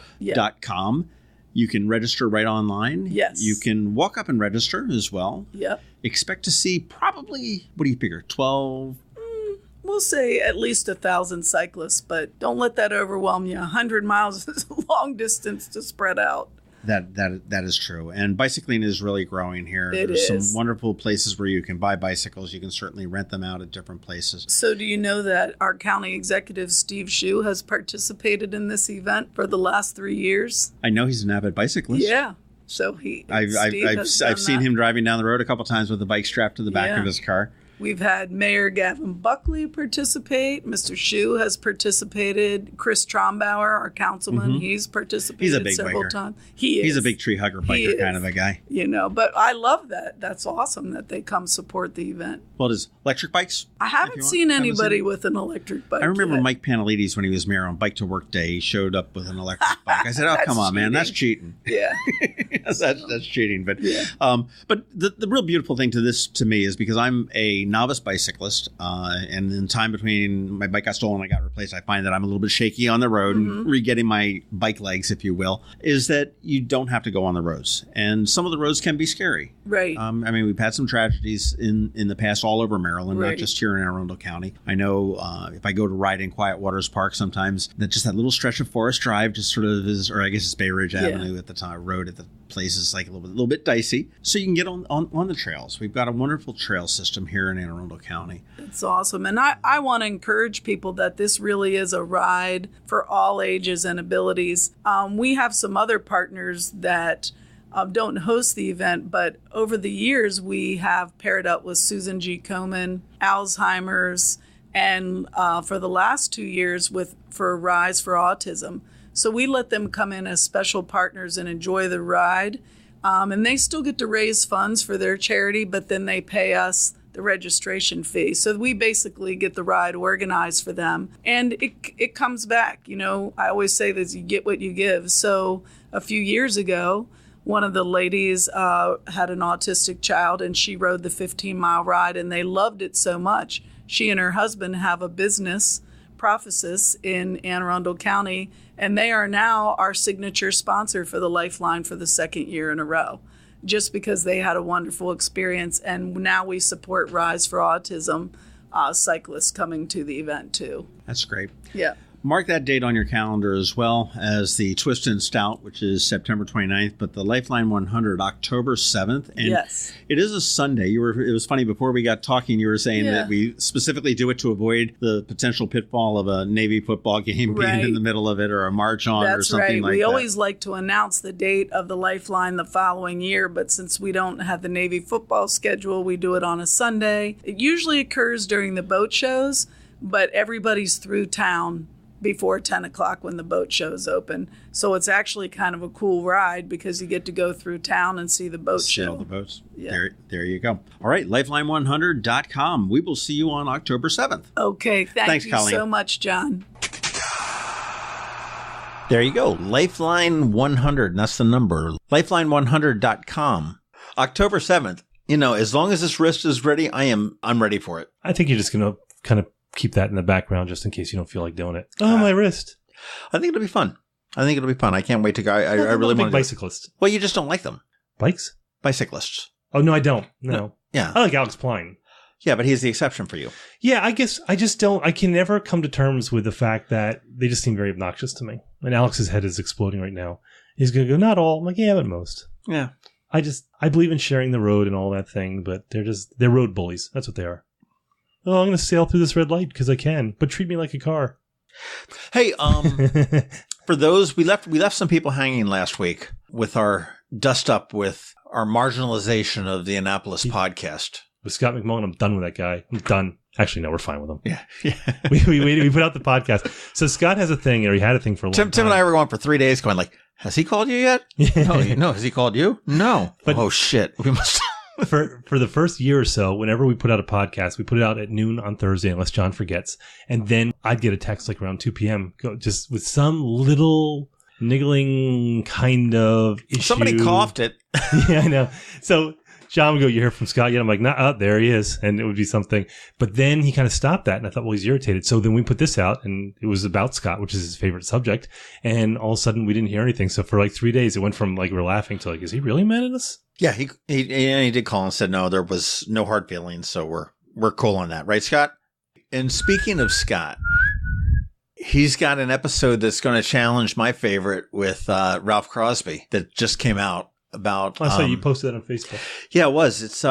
.com. You can register right online. Yes. You can walk up and register as well. Yep. Expect to see probably, what do you figure, 12... We'll say at least 1,000 cyclists, but don't let that overwhelm you. 100 miles is a long distance to spread out. That is true. And bicycling is really growing here. There's some wonderful places where you can buy bicycles. You can certainly rent them out at different places. So do you know that our county executive, Steve Shue, has participated in this event for the last 3 years? I know he's an avid bicyclist. Yeah. So I've seen him driving down the road a couple times with a bike strapped to the back of his car. We've had Mayor Gavin Buckley participate. Mr. Shue has participated. Chris Trombauer, our councilman, he's participated several times. He's a big tree hugger biker kind of a guy. But I love that. That's awesome that they come support the event. Well, does electric bikes? I haven't seen anybody with an electric bike. I remember Mike Panelides when he was mayor on Bike to Work Day. He showed up with an electric bike. I said, "Oh, come on, man, that's cheating." Yeah, that's cheating. But but the real beautiful thing to me is, because I'm a novice bicyclist, and in time between my bike got stolen and I got replaced, I find that I'm a little bit shaky on the road and re-getting my bike legs, if you will, is that you don't have to go on the roads. And some of the roads can be scary. Right. I mean, we've had some tragedies in the past all over Maryland, not just here in Arundel County. I know if I go to ride in Quiet Waters Park sometimes, that little stretch of Forest Drive just sort of is, or I guess it's Bay Ridge Avenue at the time, road at the place is like a little bit dicey. So you can get on the trails. We've got a wonderful trail system here in Anne Arundel County. It's awesome. And I want to encourage people that this really is a ride for all ages and abilities. We have some other partners that don't host the event, but over the years we have paired up with Susan G. Komen, Alzheimer's, and for the last 2 years for Rise for Autism. So we let them come in as special partners and enjoy the ride. And they still get to raise funds for their charity, but then they pay us the registration fee. So we basically get the ride organized for them. And it comes back. I always say that you get what you give. So a few years ago, one of the ladies had an autistic child, and she rode the 15-mile ride, and they loved it so much. She and her husband have a business, Prophesis, in Anne Arundel County, and they are now our signature sponsor for the Lifeline for the 2nd year in a row, just because they had a wonderful experience. And now we support Rise for Autism cyclists coming to the event too. That's great. Yeah. Mark that date on your calendar as well as the Twist and Stout, which is September 29th, but the Lifeline 100, October 7th. And yes. It is a Sunday. It was funny, before we got talking, you were saying that we specifically do it to avoid the potential pitfall of a Navy football game being in the middle of it, or a march on or something like that. We always like to announce the date of the Lifeline the following year, but since we don't have the Navy football schedule, we do it on a Sunday. It usually occurs during the boat shows, but everybody's through town before 10 o'clock when the boat shows open. So it's actually kind of a cool ride because you get to go through town and see the boat show. See all the boats. Yeah. There you go. All right, lifeline100.com. We will see you on October 7th. Okay, thanks you Colleen. so much, John. There you go. Lifeline 100. That's the number. Lifeline100.com. October 7th. You know, as long as this wrist is ready, I'm ready for it. I think you're just going to kind of keep that in the background just in case you don't feel like doing it. Oh, my wrist. I think it'll be fun. I can't wait to go. I really want to. Bicyclist. Well, you just don't like them. Bikes? Bicyclists. Oh, no, I don't. No. Yeah. I like Alex Pline. Yeah, but he's the exception for you. Yeah, I guess I just don't. I can never come to terms with the fact that they just seem very obnoxious to me. And Alex's head is exploding right now. He's going to go, not all. I'm like, yeah, but most. Yeah. I believe in sharing the road and all that thing, but they're road bullies. That's what they are. Oh, I'm going to sail through this red light because I can, but treat me like a car. Hey, for those, we left some people hanging last week with our dust up with our marginalization of the Annapolis podcast. With Scott McMullen, I'm done with that guy. I'm done. Actually, no, we're fine with him. Yeah. we put out the podcast. So Scott has a thing, or he had a thing for a long time. Tim and I were going for 3 days going like, has he called you yet? No. Has he called you? No. But, oh, shit. We must... For the first year or so, whenever we put out a podcast, we put it out at noon on Thursday, unless John forgets. And then I'd get a text like around 2 p.m. Just with some little niggling kind of issue. Somebody coughed it. Yeah, I know. So John would go, you hear from Scott yet? I'm like, nah, there he is. And it would be something. But then he kind of stopped that. And I thought, well, he's irritated. So then we put this out and it was about Scott, which is his favorite subject. And all of a sudden we didn't hear anything. So for like 3 days, it went from like we're laughing to like, is he really mad at us? Yeah, he did call and said, no, there was no hard feelings. So we're cool on that. Right, Scott? And speaking of Scott, he's got an episode that's going to challenge my favorite with Ralph Crosby that just came out about. I saw you posted that on Facebook. Yeah, it was. It's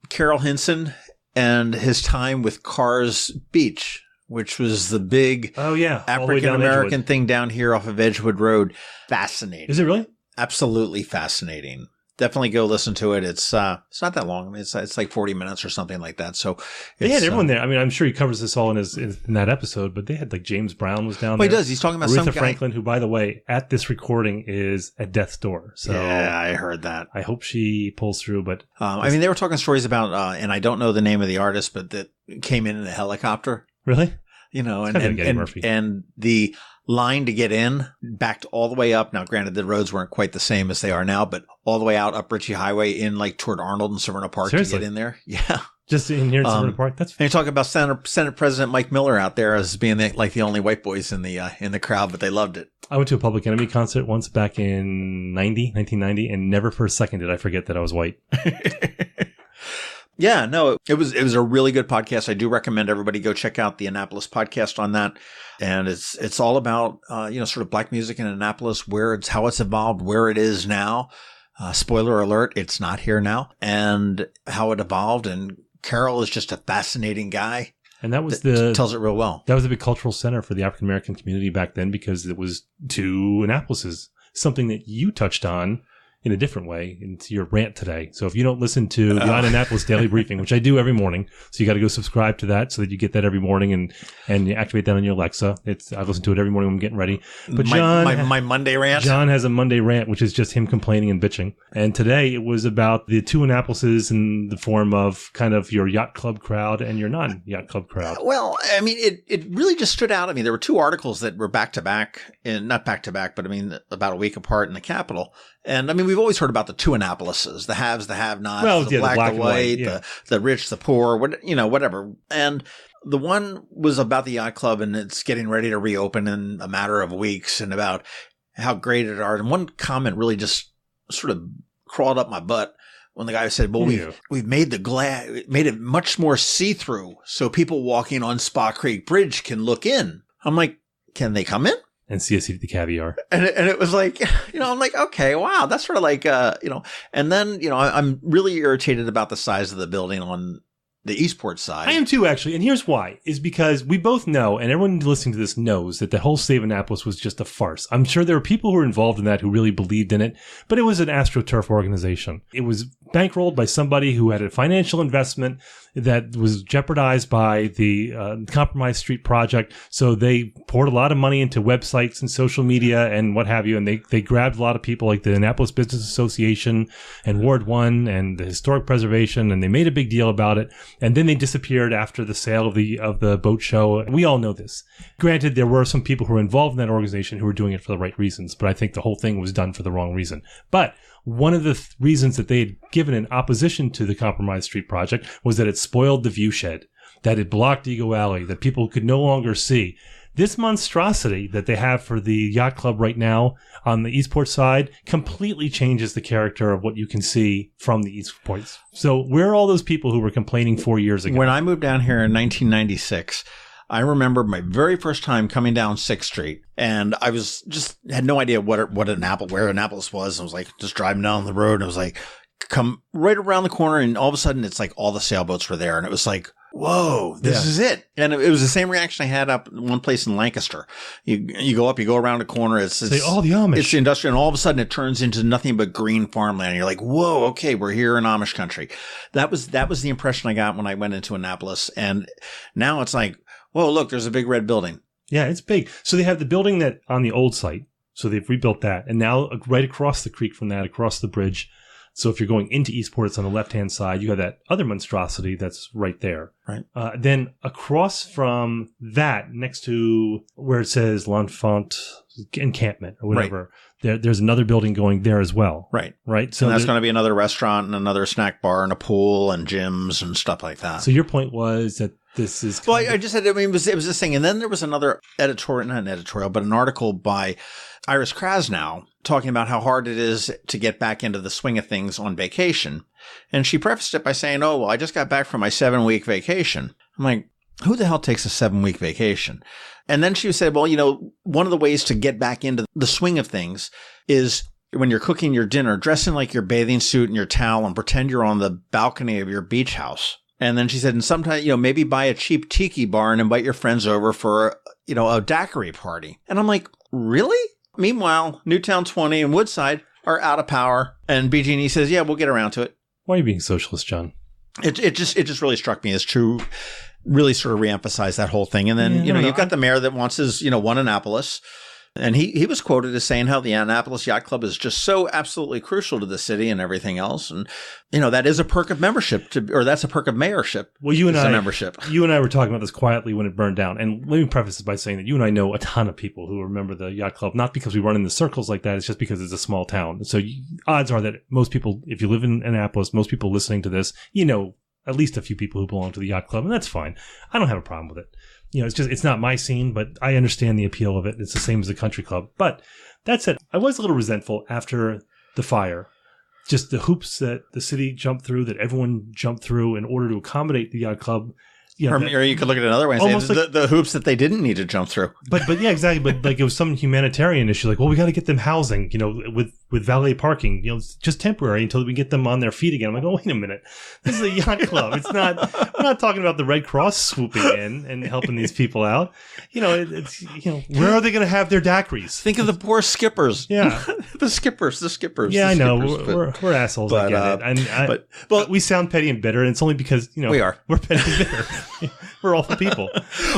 Carol Hinson and his time with Cars Beach, which was the big African-American thing down here off of Edgewood Road. Fascinating. Is it really? Absolutely fascinating. Definitely go listen to it. It's not that long. I mean, it's like 40 minutes or something like that. So they had everyone there. I mean, I'm sure he covers this all in that episode, but they had like James Brown was down there. He does. He's talking about Aretha some guy. Franklin, who, by the way, at this recording is at death's door. So yeah, I heard that. I hope she pulls through. But I mean, they were talking stories about, and I don't know the name of the artist, but that came in a helicopter. Really? You know, and the line to get in backed all the way up. Now, granted, the roads weren't quite the same as they are now, but all the way out up Ritchie Highway in like toward Arnold and Severna Park. Seriously? To get in there. Yeah. Just in here in Severna Park. That's and you talk about Senate President Mike Miller out there as being the only white boys in the crowd, but they loved it. I went to a Public Enemy concert once back in 1990, and never for a second did I forget that I was white. Yeah, no, it was a really good podcast. I do recommend everybody go check out the Annapolis podcast on that. And it's all about, sort of black music in Annapolis, how it's evolved, where it is now. Spoiler alert, it's not here now, and how it evolved. And Carol is just a fascinating guy. And that was tells it real well. That was a big cultural center for the African American community back then because it was two Annapolises, something that you touched on in a different way into your rant today. So if you don't listen to the Annapolis Daily Briefing, which I do every morning, so you got to go subscribe to that so that you get that every morning and you activate that on your Alexa. I listen to it every morning when I'm getting ready. But John, my Monday rant. John has a Monday rant, which is just him complaining and bitching. And today it was about the two Annapolises in the form of kind of your yacht club crowd and your non-yacht club crowd. Well, I mean, it really just stood out. I mean, there were two articles that were back to back, and not back to back, but I mean, about a week apart in the Capitol. And I mean, we've always heard about the two Annapolises, the haves, the have-nots, the black, the white, the rich, the poor, whatever. And the one was about the yacht club and it's getting ready to reopen in a matter of weeks and about how great it are. And one comment really just sort of crawled up my butt when the guy said, well, we've made made it much more see-through so people walking on Spa Creek Bridge can look in. I'm like, can they come in? And see us eat the caviar. And it was like, I'm like, okay, wow, that's sort of like, and then, I'm really irritated about the size of the building on the Eastport side. I am too, actually. And here's why, is because we both know, and everyone listening to this knows, that the whole Save Annapolis was just a farce. I'm sure there were people who were involved in that who really believed in it, but it was an AstroTurf organization. It was bankrolled by somebody who had a financial investment that was jeopardized by the Compromise Street project. So they poured a lot of money into websites and social media and what have you. And they grabbed a lot of people like the Annapolis Business Association and Ward 1 and the Historic Preservation. And they made a big deal about it. And then they disappeared after the sale of the boat show. We all know this. Granted, there were some people who were involved in that organization who were doing it for the right reasons. But I think the whole thing was done for the wrong reason. But one of the reasons that they had given in opposition to the Compromise Street project was that it spoiled the viewshed, that it blocked Eagle Alley, that people could no longer see. This monstrosity that they have for the yacht club right now on the Eastport side completely changes the character of what you can see from the Eastport. So where are all those people who were complaining 4 years ago? When I moved down here in 1996, I remember my very first time coming down 6th Street, and I was had no idea where Annapolis was. I was like just driving down the road, and I was like, come right around the corner, and all of a sudden it's like all the sailboats were there, and it was like, whoa, this is it. And it was the same reaction I had up one place in Lancaster. You go up, you go around a corner, it's the Amish. It's the industrial, and all of a sudden it turns into nothing but green farmland. And you're like, whoa, okay, we're here in Amish country. That was the impression I got when I went into Annapolis, and now it's like, whoa, look, there's a big red building. Yeah, it's big. So they have the building that on the old site. So they've rebuilt that. And now right across the creek from that, across the bridge. So if you're going into Eastport, it's on the left-hand side. You have that other monstrosity that's right there. Right. Then across from that, next to where it says L'Enfant Encampment or whatever, there's another building going there as well. Right. Right. So that's going to be another restaurant and another snack bar and a pool and gyms and stuff like that. So your point was that this is I just said, it was this thing. And then there was another an article by Iris Krasnow talking about how hard it is to get back into the swing of things on vacation. And she prefaced it by saying, oh, well, I just got back from my 7-week vacation. I'm like, who the hell takes a 7-week vacation? And then she said, well, one of the ways to get back into the swing of things is when you're cooking your dinner, dress in like your bathing suit and your towel and pretend you're on the balcony of your beach house. And then she said, and sometimes, maybe buy a cheap tiki bar and invite your friends over for, a daiquiri party. And I'm like, really? Meanwhile, Newtown 20 and Woodside are out of power. And BG&E says, yeah, we'll get around to it. Why are you being socialist, John? It just really struck me as true, really sort of reemphasize that whole thing. And then, you've got the mayor that wants his, one Annapolis. And he was quoted as saying how the Annapolis Yacht Club is just so absolutely crucial to the city and everything else. And, that is a perk of membership or that's a perk of mayorship. Well, you and I were talking about this quietly when it burned down. And let me preface this by saying that you and I know a ton of people who remember the Yacht Club, not because we run in the circles like that. It's just because it's a small town. So odds are that most people, if you live in Annapolis, most people listening to this, at least a few people who belong to the Yacht Club. And that's fine. I don't have a problem with it. It's not my scene, but I understand the appeal of it. It's the same as the country club. But that said, I was a little resentful after the fire. Just the hoops that the city jumped through, that everyone jumped through in order to accommodate the yacht club. Or you could look at it another way and say the hoops that they didn't need to jump through. But yeah, exactly. But like it was some humanitarian issue. Like, well, we got to get them housing, with valet parking, it's just temporary until we get them on their feet again. I'm like, oh, wait a minute. This is a yacht club. We're not talking about the Red Cross swooping in and helping these people out. Where are they going to have their daiquiris? Think of the poor skippers. Yeah. the skippers. Yeah, I know. We're assholes. I get it. But we sound petty and bitter, and it's only because, we are. We're petty and bitter. We're awful people.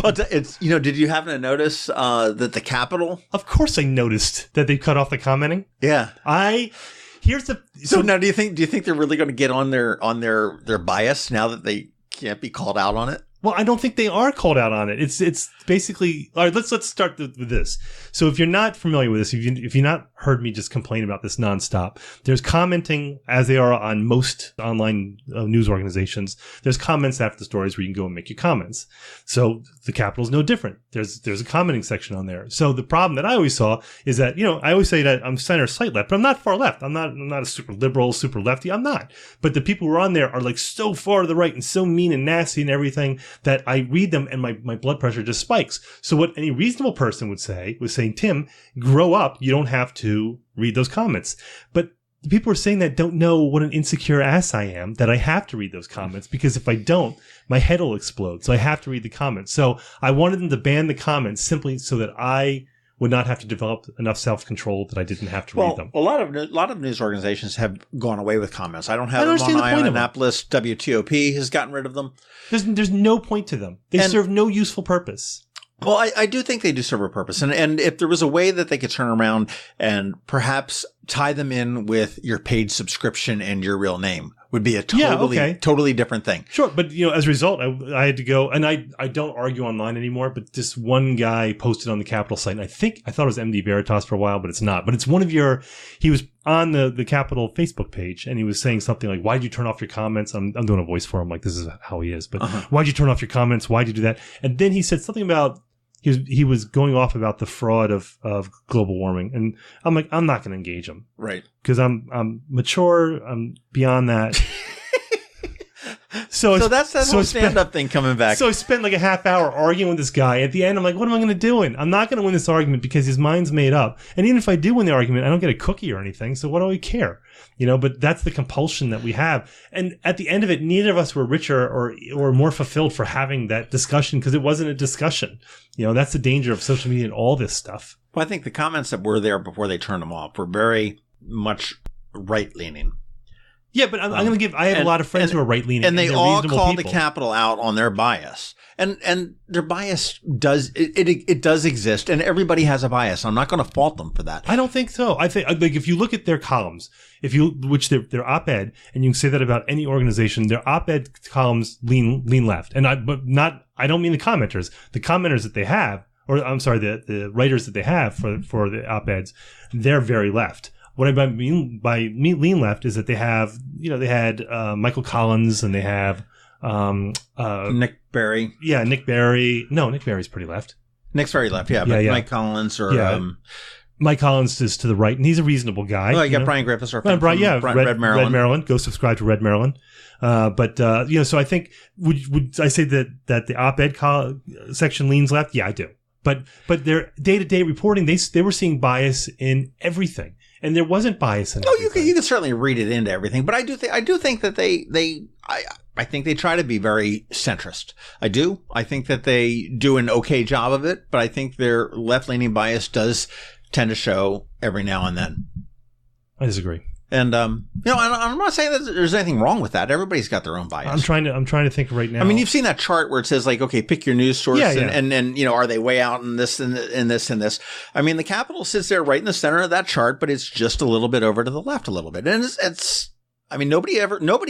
Well, did you happen to notice that the Capitol? Of course I noticed that they cut off the commenting. Yeah. So now do you think they're really going to get on their bias now that they can't be called out on it? Well, I don't think they are called out on it. It's basically, all right, let's start with this. So if you're not familiar with this, if you've not heard me just complain about this nonstop. There's commenting, as they are on most online news organizations. There's comments after the stories where you can go and make your comments. So the Capitol is no different. There's a commenting section on there. So the problem that I always saw is that, I always say that I'm center slight left, but I'm not far left. I'm not a super liberal, super lefty. I'm not. But the people who are on there are like so far to the right and so mean and nasty and everything that I read them and my blood pressure just spikes. So what any reasonable person would say was saying, Tim, grow up. You don't have to read those comments. But the people who are saying that don't know what an insecure ass I am, that I have to read those comments, because if I don't, my head will explode. So I have to read the comments. So I wanted them to ban the comments simply so that I would not have to develop enough self-control that I didn't have to read them. A lot of news organizations have gone away with comments. I don't have them on Annapolis. WTOP has gotten rid of them. There's no point to them. They serve no useful purpose. Well, I do think they do serve a purpose. And if there was a way that they could turn around and perhaps tie them in with your paid subscription and your real name, would be a totally different thing. Sure. But, as a result, I had to go, and I don't argue online anymore, but this one guy posted on the Capitol site, and I thought it was MD Veritas for a while, but it's not. But it's he was on the Capitol Facebook page, and he was saying something like, why'd you turn off your comments? I'm doing a voice for him, like this is how he is, but why'd you turn off your comments? Why'd you do that? And then he said something about, he was going off about the fraud of global warming, and I'm like, I'm not going to engage him, right? Because I'm mature. I'm beyond that. So that's that whole stand-up thing coming back. So I spent like a half hour arguing with this guy. At the end, I'm like, what am I going to do? I'm not going to win this argument because his mind's made up. And even if I do win the argument, I don't get a cookie or anything. So what do I care? But that's the compulsion that we have. And at the end of it, neither of us were richer or more fulfilled for having that discussion, because it wasn't a discussion. That's the danger of social media and all this stuff. Well, I think the comments that were there before they turned them off were very much right-leaning. Yeah, but I'm going to give. I have a lot of friends who are right leaning, and they all call the Capitol out on their bias, and their bias does exist, and everybody has a bias. I'm not going to fault them for that. I don't think so. I think like if you look at their columns, which they're op-ed, and you can say that about any organization, their op-ed columns lean left, and I don't mean the commenters. The commenters that they have, or I'm sorry, the writers that they have for the op-eds, they're very left. What I mean by lean left is that they have, they had Michael Collins, and they have Nick Berry. Yeah, Nick Berry. No, Nick Berry's pretty left. Nick's very left, yeah. But Mike Collins Mike Collins is to the right, and he's a reasonable guy. Well, you got Brian Griffiths, or Red Maryland. Red Maryland. Go subscribe to Red Maryland. So I think would I say that the op-ed section leans left? Yeah, I do. But their day-to-day reporting, they were seeing bias in everything. And there wasn't bias in it. No, you can certainly read it into everything, but I do think that I think they try to be very centrist. I do. I think that they do an okay job of it, but I think their left-leaning bias does tend to show every now and then. I disagree. And I'm not saying that there's anything wrong with that. Everybody's got their own bias. I'm trying to think right now. I mean, you've seen that chart where it says like, okay, pick your news source, and are they way out in this and this and this? I mean, the Capitol sits there right in the center of that chart, but it's just a little bit over to the left a little bit, and it's. I mean, nobody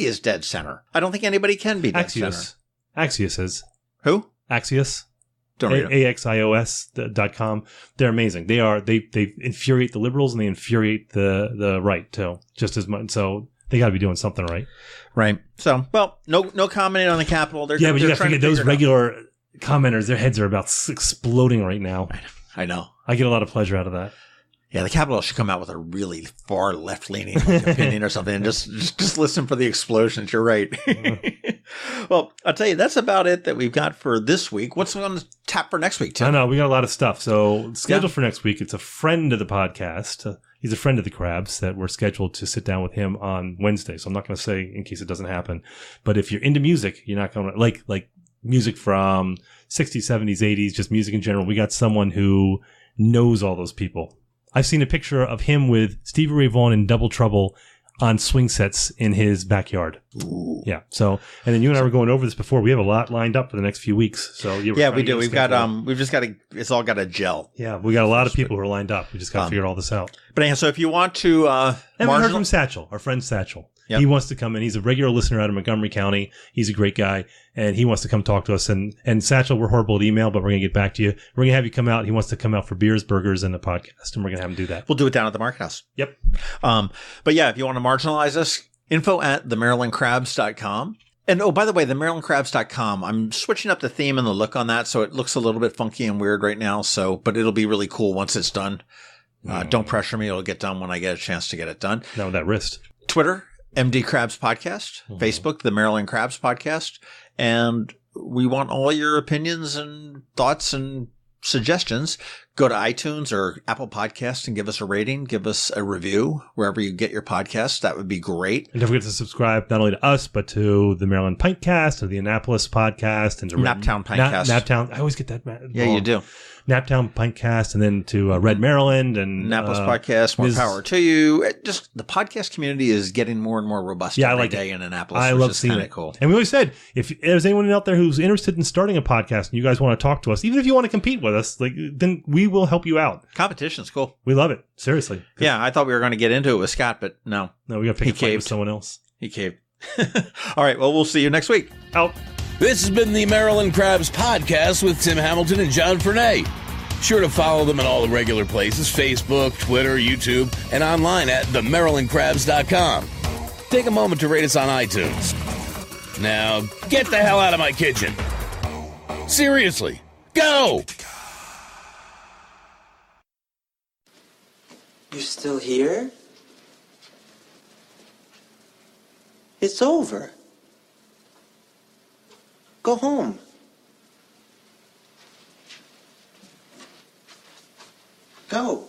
is dead center. I don't think anybody can be dead center. Axios is who? Axios. Don't read them. AXIOS.com. They're amazing. They infuriate the liberals, and they infuriate the right too, just as much. So they got to be doing something right. Right. So, well, no commenting on the Capitol. But you got to figure those regular commenters, their heads are about exploding right now. I know. I get a lot of pleasure out of that. Yeah, the Capitol should come out with a really far left-leaning opinion or something, and just listen for the explosions. You're right. Well, I'll tell you, that's about it that we've got for this week. What's on the tap for next week, Tim? I know, we got a lot of stuff. So scheduled for next week, it's a friend of the podcast. He's a friend of the Crabs that we're scheduled to sit down with him on Wednesday. So I'm not going to say in case it doesn't happen. But if you're into music, you're not going to like music from 60s, 70s, 80s, just music in general. We got someone who knows all those people. I've seen a picture of him with Stevie Ray Vaughan in Double Trouble on swing sets in his backyard. Ooh. Yeah. So, and then you and I were going over this before. We have a lot lined up for the next few weeks. So we do. We've just got to. It's all got to gel. Yeah, we got a lot of people who are lined up. We just got to figure all this out. But anyhow, so if you want to, and we heard from Satchel, our friend Satchel. He wants to come in. He's a regular listener out of Montgomery County. He's a great guy, and he wants to come talk to us. And Satchel, we're horrible at email, but we're going to get back to you. We're going to have you come out. He wants to come out for beers, burgers, and a podcast, and we're going to have him do that. We'll do it down at the Market House. Yep. But yeah, if you want to marginalize us, info@themarylandcrabs.com. And by the way, the marylandcrabs.com, I'm switching up the theme and the look on that, so it looks a little bit funky and weird right now. But it'll be really cool once it's done. Don't pressure me. It'll get done when I get a chance to get it done. Now with that wrist. Twitter, MD Crabs Podcast. Facebook, the Maryland Crabs Podcast. And we want all your opinions and thoughts and suggestions. Go to iTunes or Apple Podcasts and give us a rating. Give us a review wherever you get your podcasts. That would be great. And don't forget to subscribe not only to us, but to the Maryland Pintcast, to the Annapolis Podcast, and to Naptown Pintcast. Naptown. I always get that. Yeah, you do. Naptown Pintcast, and then to Red Maryland and Annapolis Podcast. More power to you. Just the podcast community is getting more and more robust every day in Annapolis. I love seeing it. Cool. And we always said, if there's anyone out there who's interested in starting a podcast and you guys want to talk to us, even if you want to compete with us, then we will help you out. Competition's cool. We love it. Seriously. Yeah, I thought we were going to get into it with Scott, but no. No, we got to pick a fight with someone else. He caved. All right, well, we'll see you next week. Out. This has been the Maryland Crabs Podcast with Tim Hamilton and John Fernay. Sure to follow them in all the regular places, Facebook, Twitter, YouTube, and online at themarylandcrabs.com. Take a moment to rate us on iTunes. Now, get the hell out of my kitchen. Seriously, go! You're still here? It's over. Go home. Go.